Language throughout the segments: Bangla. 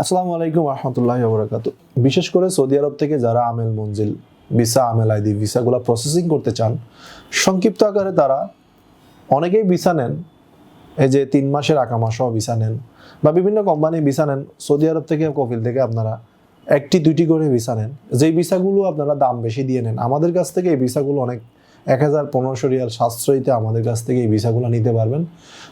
আসসালামু আলাইকুম রহমতুল্লাহি ওয়া বারাকাতুহু। বিশেষ করে সৌদি আরব থেকে যারা আমেল মঞ্জিল ভিসা, আমেল আইডি ভিসাগুলো প্রসেসিং করতে চান, সংক্ষিপ্ত আকারে তারা অনেকেই ভিসা নেন, এই যে 3 মাসের আকামা সহ ভিসা নেন বা বিভিন্ন কোম্পানি ভিসা নেন। সৌদি আরব থেকে কফিল থেকে আপনারা 1টি 2টি করে ভিসা নেন, যেই ভিসাগুলো আপনারা দাম বেশি দিয়ে নেন। আমাদের কাছ থেকে এই ভিসাগুলো অনেক 1000-1500 রিয়াল সাশ্রয়ীতে আমাদের কাছ থেকে এই ভিসাগুলো নিতে পারবেন।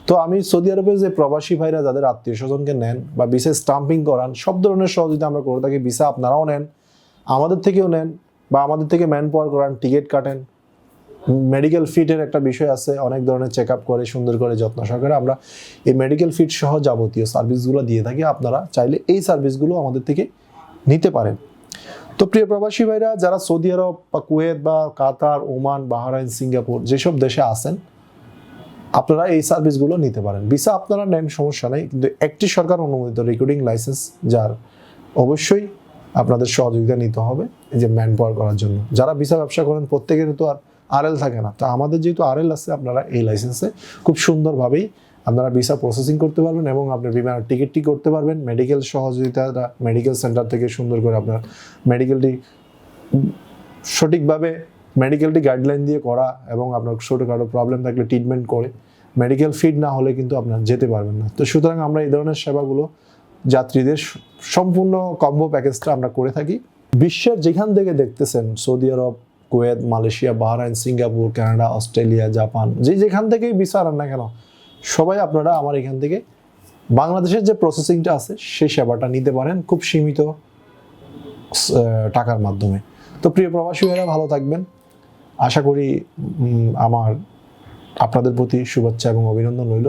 তো আমি সৌদি আরবের যে প্রবাসী ভাইরা যাদের আত্মীয় স্বজনকে নেন বা ভিসা স্টাম্পিং করান, সব ধরনের সহযোগিতা আমরা করে থাকি। ভিসা আপনারাও নেন, আমাদের থেকেও নেন বা আমাদের থেকে ম্যান পাওয়ার করান, টিকিট কাটেন। মেডিকেল ফিটের একটা বিষয় আছে, অনেক ধরনের চেক আপ করে সুন্দর করে যত্ন সহকারে আমরা এই মেডিকেল ফিট সহ যাবতীয় সার্ভিসগুলো দিয়ে থাকি। আপনারা চাইলে এই সার্ভিসগুলো আমাদের থেকে নিতে পারেন। তো প্রিয় প্রবাসী ভাইরা যারা সৌদি আরব বা কুয়েত বা কাতার, ওমান, বাহরাইন, সিঙ্গাপুর যেসব দেশে আছেন, আপনারা এই সার্ভিসগুলো নিতে পারেন। ভিসা আপনারা নেন, সমস্যা নেই, কিন্তু একটি সরকার অনুমোদিত রেকর্ডিং লাইসেন্স যার অবশ্যই আপনাদের সহযোগিতা নিতে হবে এই যে ম্যান পাওয়ার করার জন্য। যারা ভিসা ব্যবসা করেন প্রত্যেকের তো আর আরএল থাকে না, তো আমাদের যেহেতু আরএল আছে, আপনারা এই লাইসেন্সে খুব সুন্দরভাবেই আপনারা ভিসা প্রসেসিং করতে পারবেন এবং আপনার বিমানের টিকিটটি করতে পারবেন। মেডিকেল সহযোগিতা মেডিকেল সেন্টার থেকে সুন্দর করে আপনার মেডিকেলটি সঠিকভাবে মেডিকেলটি গাইডলাইন দিয়ে করা এবং আপনার ছোটোখাটো প্রবলেম থাকলে ট্রিটমেন্ট করে মেডিকেল ফিট না হলে কিন্তু আপনার যেতে পারবেন না। তো সুতরাং আমরা এই ধরনের সেবাগুলো যাত্রীদের সম্পূর্ণ কম্বো প্যাকেজটা আমরা করে থাকি। বিশ্বের যেখান থেকে দেখতেছেন, সৌদি আরব, Kuwait, Malaysia, Bahrain, Singapore, Canada, Australia, Japan, যেখান থেকেই ভিসা আনেন না কেন, সবাই আপনারা আমার এখান থেকে বাংলাদেশের যে প্রসেসিংটা আছে সেই সেবাটা নিতে পারেন খুব সীমিত টাকার মাধ্যমে। তো প্রিয় প্রবাসী ভাইরা ভালো থাকবেন। আশা করি আপনাদের প্রতি শুভেচ্ছা এবং অভিনন্দন রইল।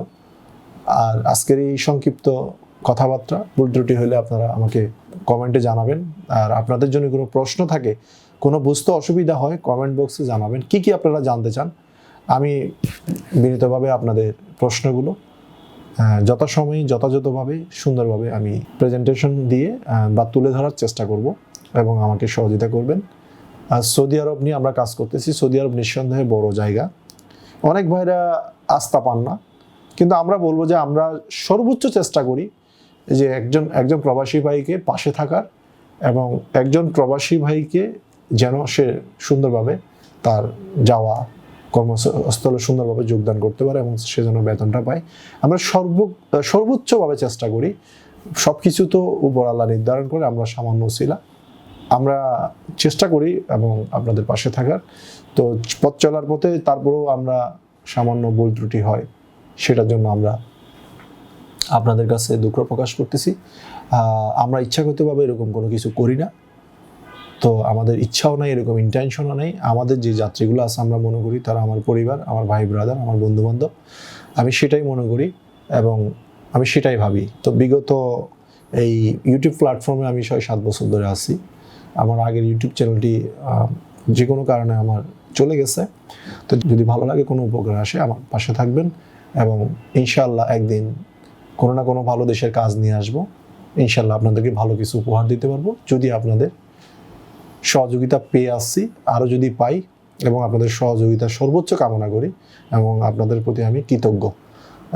আর আজকের এই সংক্ষিপ্ত কথাবার্তা ভুল ত্রুটি হলে আপনারা আমাকে কমেন্টে জানাবেন। আর আপনাদের জন্য কোনো প্রশ্ন থাকে, কোনো বুঝতে অসুবিধা হয়, কমেন্ট বক্সে জানাবেন। কি আপনারা জানতে চান, আমি বিনীতভাবে আপনাদের প্রশ্নগুলো যথাসময়ে যথাযথভাবে সুন্দরভাবে আমি প্রেজেন্টেশন দিয়ে বা তুলে ধরার চেষ্টা করব এবং আমাকে সহযোগিতা করবেন। আর সৌদি আরব নিয়ে আমরা কাজ করতেছি। সৌদি আরব নিঃসন্দেহে বড় জায়গা, অনেক ভাইরা আস্থা পান না, কিন্তু আমরা বলবো যে আমরা সর্বোচ্চ চেষ্টা করি যে একজন প্রবাসী ভাইকে পাশে থাকার এবং একজন প্রবাসী ভাইকে যেন সে সুন্দরভাবে তার যাওয়া কর্মস্থলে সুন্দরভাবে যোগদান করতে পারে এবং সে যেন বেতনটা পায়। আমরা সর্বোচ্চভাবে চেষ্টা করি। সব কিছু তো উপর আল্লাহ নির্ধারণ করে, আমরা সামান্য ছিলাম, আমরা চেষ্টা করি এবং আপনাদের পাশে থাকার। তো পথ চলার পথে তারপরেও আমরা সামান্য ভুল ত্রুটি হয়, সেটার জন্য আমরা আপনাদের কাছে দুঃখ প্রকাশ করতেছি। আমরা ইচ্ছাকৃতভাবে এরকম কোনো কিছু করি না, তো আমাদের ইচ্ছাও নাই, এরকম ইন্টেনশনও নেই। আমাদের যে যাত্রীগুলো আছে আমরা মনে করি তারা আমার পরিবার, আমার ভাই ব্রাদার, আমার বন্ধুবান্ধব। আমি সেটাই মনে করি এবং আমি সেটাই ভাবি। তো বিগত এই ইউটিউব প্ল্যাটফর্মে আমি 6-7 বছর ধরে আছি। আমার আগের ইউটিউব চ্যানেলটি যে কোনো কারণে আমার চলে গেছে। তো যদি ভালো লাগে, কোনো উপকার আসে, আমার পাশে থাকবেন এবং ইনশাআল্লাহ একদিন কোনো না কোনো ভালো দেশের কাজ নিয়ে আসবো। ইনশাআল্লাহ আপনাদেরকে ভালো কিছু উপহার দিতে পারবো যদি আপনাদের সহযোগিতা পেয়ে আসছি, আরও যদি পাই, এবং আপনাদের সহযোগিতা সর্বোচ্চ কামনা করি এবং আপনাদের প্রতি আমি কৃতজ্ঞ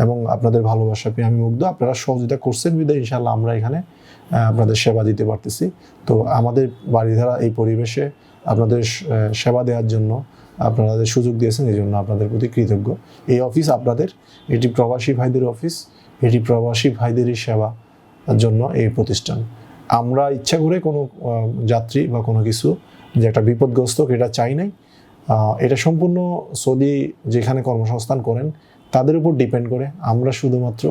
এবং আপনাদের ভালোবাসা পেয়ে আমি মুগ্ধ। আপনারা সহযোগিতা করছেন বিধায় ইনশাআল্লাহ আমরা এখানে আপনাদের সেবা দিতে পারতেছি। তো আমাদের বাড়িধারা এই পরিবেশে আপনাদের সেবা দেওয়ার জন্য আপনাদের সুযোগ দিয়েছেন, এই জন্য আপনাদের প্রতি কৃতজ্ঞ। এই অফিস আপনাদের, এটি প্রবাসী ভাইদের অফিস, এটি প্রবাসী ভাইদেরই সেবার জন্য এই প্রতিষ্ঠান। আমরা ইচ্ছা করে কোনো যাত্রী বা কোনো কিছু যে একটা বিপদগ্রস্ত এটা চাই নাই। এটা সম্পূর্ণ সৌদি যেখানে কর্মসংস্থান করেন তাদের উপর ডিপেন্ড করে। আমরা শুধুমাত্র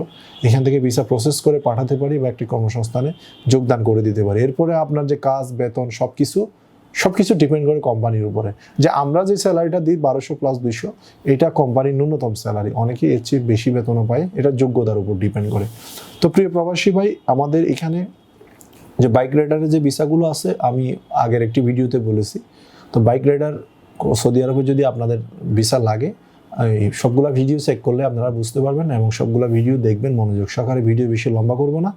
এখান থেকে ভিসা প্রসেস করে পাঠাতে পারি বা একটি কর্মসংস্থানে যোগদান করে দিতে পারি। এরপরে আপনার যে কাজ, বেতন, সব কিছু ডিপেন্ড করে কোম্পানির উপরে। যে আমরা যে স্যালারিটা দিই 1200 + 200, এটা কোম্পানির ন্যূনতম স্যালারি। অনেকে এর চেয়ে বেশি বেতনও পায়, এটা যোগ্যতার উপর ডিপেন্ড করে। তো প্রিয় প্রবাসী ভাই, আমাদের এখানে যে বাইক রাইডারের যে ভিসাগুলো আছে আমি আগের একটি ভিডিওতে বলেছি। তো বাইক রাইডার সৌদি আরবে যদি আপনাদের ভিসা লাগে, এই সবগুলা ভিডিও চেক করলে আপনারা বুঝতে পারবেন এবং সবগুলা ভিডিও দেখবেন মনোযোগ সহকারে। ভিডিও বেশি লম্বা করব না,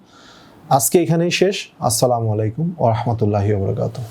আজকে এখানেই শেষ। আসসালামু আলাইকুম ওয়া রাহমাতুল্লাহি ওয়া বারাকাতুহু।